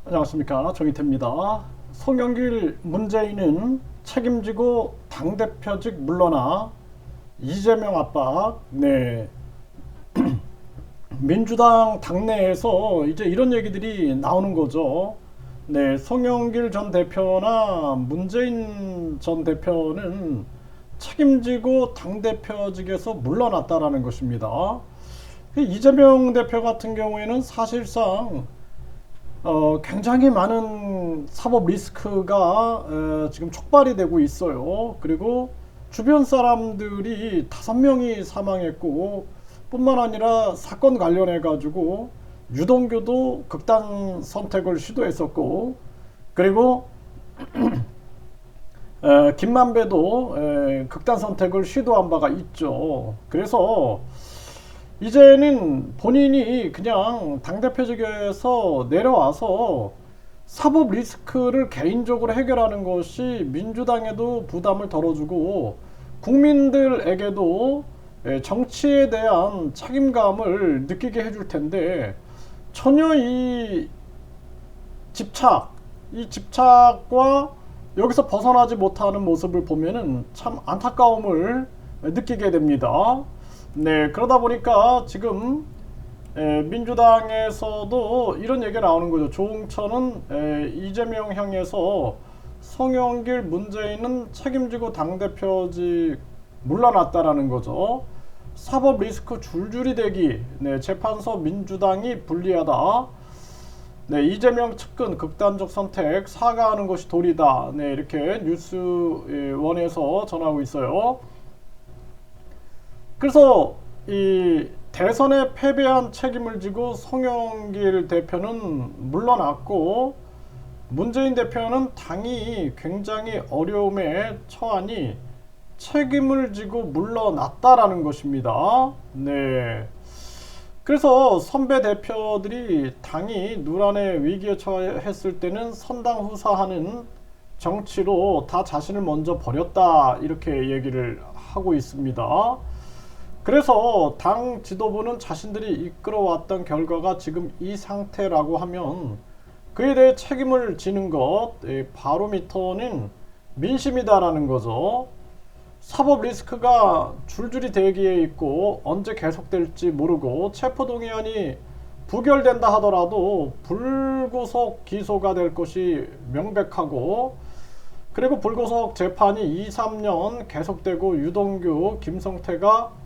안녕하십니까, 정의태입니다. 송영길 문재인은 책임지고 당대표직 물러나 이재명 압박. 네, 민주당 당내에서 이제 이런 얘기들이 나오는 거죠. 네, 송영길 전 대표나 문재인 전 대표는 책임지고 당대표직에서 물러났다라는 것입니다. 이재명 대표 같은 경우에는 사실상 굉장히 많은 사법 리스크가 지금 촉발이 되고 있어요. 그리고 주변 사람들이 5명이 사망했고 뿐만 아니라 사건 관련해 가지고 유동규도 극단 선택을 시도했었고, 그리고 김만배도 극단 선택을 시도한 바가 있죠. 그래서 이제는 본인이 그냥 당대표직에서 내려와서 사법 리스크를 개인적으로 해결하는 것이 민주당에도 부담을 덜어주고 국민들에게도 정치에 대한 책임감을 느끼게 해줄 텐데, 전혀 이 집착과 여기서 벗어나지 못하는 모습을 보면은 참 안타까움을 느끼게 됩니다. 네, 그러다 보니까 지금 민주당에서도 이런 얘기가 나오는 거죠. 조응천은 이재명 향해서 송영길 문재인은 책임지고 당대표직 물러났다라는 거죠. 사법 리스크 줄줄이 대기. 네, 재판소 민주당이 불리하다. 네, 이재명 측근 극단적 선택 사과하는 것이 도리다. 네, 이렇게 뉴스원에서 전하고 있어요. 그래서 이 대선에 패배한 책임을 지고 송영길 대표는 물러났고, 문재인 대표는 당이 굉장히 어려움에 처하니 책임을 지고 물러났다라는 것입니다. 네. 그래서 선배 대표들이 당이 누란의 위기에 처했을 때는 선당 후사하는 정치로 다 자신을 먼저 버렸다, 이렇게 얘기를 하고 있습니다. 그래서 당 지도부는 자신들이 이끌어왔던 결과가 지금 이 상태라고 하면 그에 대해 책임을 지는 것, 바로미터는 민심이다라는 거죠. 사법 리스크가 줄줄이 대기에 있고 언제 계속될지 모르고 체포동의안이 부결된다 하더라도 불구속 기소가 될 것이 명백하고, 그리고 불구속 재판이 2, 3년 계속되고 유동규, 김성태가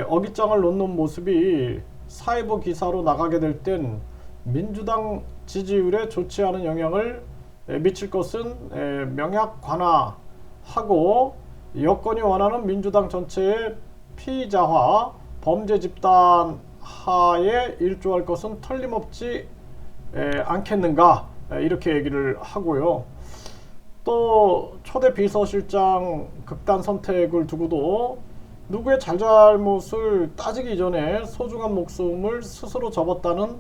어깃장을 놓는 모습이 사회부 기사로 나가게 될 땐 민주당 지지율에 좋지 않은 영향을 미칠 것은 명약관화하고, 여권이 원하는 민주당 전체의 피의자화, 범죄 집단 하에 일조할 것은 틀림없지 않겠는가, 이렇게 얘기를 하고요. 또 초대 비서실장 극단 선택을 두고도 누구의 잘잘못을 따지기 전에 소중한 목숨을 스스로 접었다는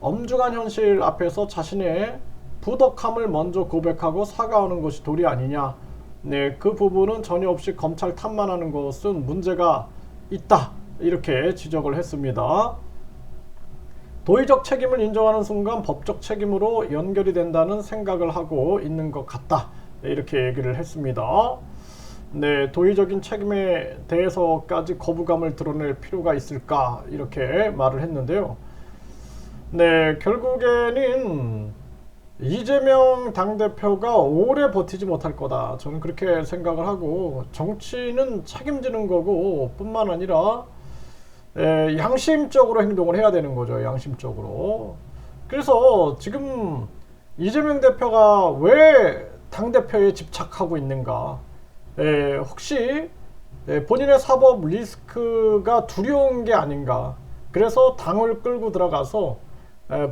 엄중한 현실 앞에서 자신의 부덕함을 먼저 고백하고 사과하는 것이 도리 아니냐. 네, 그 부분은 전혀 없이 검찰 탓만하는 것은 문제가 있다, 이렇게 지적을 했습니다. 도의적 책임을 인정하는 순간 법적 책임으로 연결이 된다는 생각을 하고 있는 것 같다, 이렇게 얘기를 했습니다. 네, 도의적인 책임에 대해서까지 거부감을 드러낼 필요가 있을까, 이렇게 말을 했는데요. 네, 결국에는 이재명 당대표가 오래 버티지 못할 거다, 저는 그렇게 생각을 하고, 정치는 책임지는 거고 뿐만 아니라 양심적으로 행동을 해야 되는 거죠. 양심적으로. 그래서 지금 이재명 대표가 왜 당대표에 집착하고 있는가, 혹시 본인의 사법 리스크가 두려운 게 아닌가, 그래서 당을 끌고 들어가서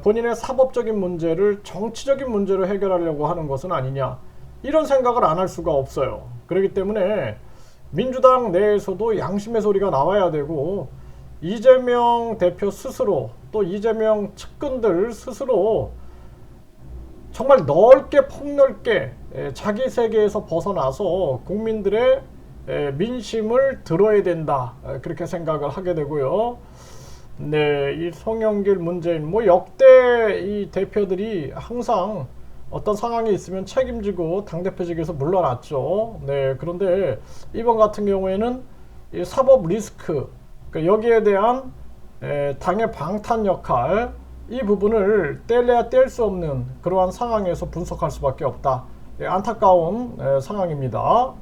본인의 사법적인 문제를 정치적인 문제로 해결하려고 하는 것은 아니냐, 이런 생각을 안 할 수가 없어요. 그렇기 때문에 민주당 내에서도 양심의 소리가 나와야 되고, 이재명 대표 스스로 또 이재명 측근들 스스로 정말 넓게 폭넓게 자기 세계에서 벗어나서 국민들의 민심을 들어야 된다, 그렇게 생각을 하게 되고요. 네, 이 송영길, 문재인 뭐 역대 이 대표들이 항상 어떤 상황이 있으면 책임지고 당대표직에서 물러났죠. 네, 그런데 이번 같은 경우에는 이 사법 리스크, 그러니까 여기에 대한 당의 방탄 역할, 이 부분을 뗄래야 뗄 수 없는 그러한 상황에서 분석할 수밖에 없다. 안타까운 상황입니다.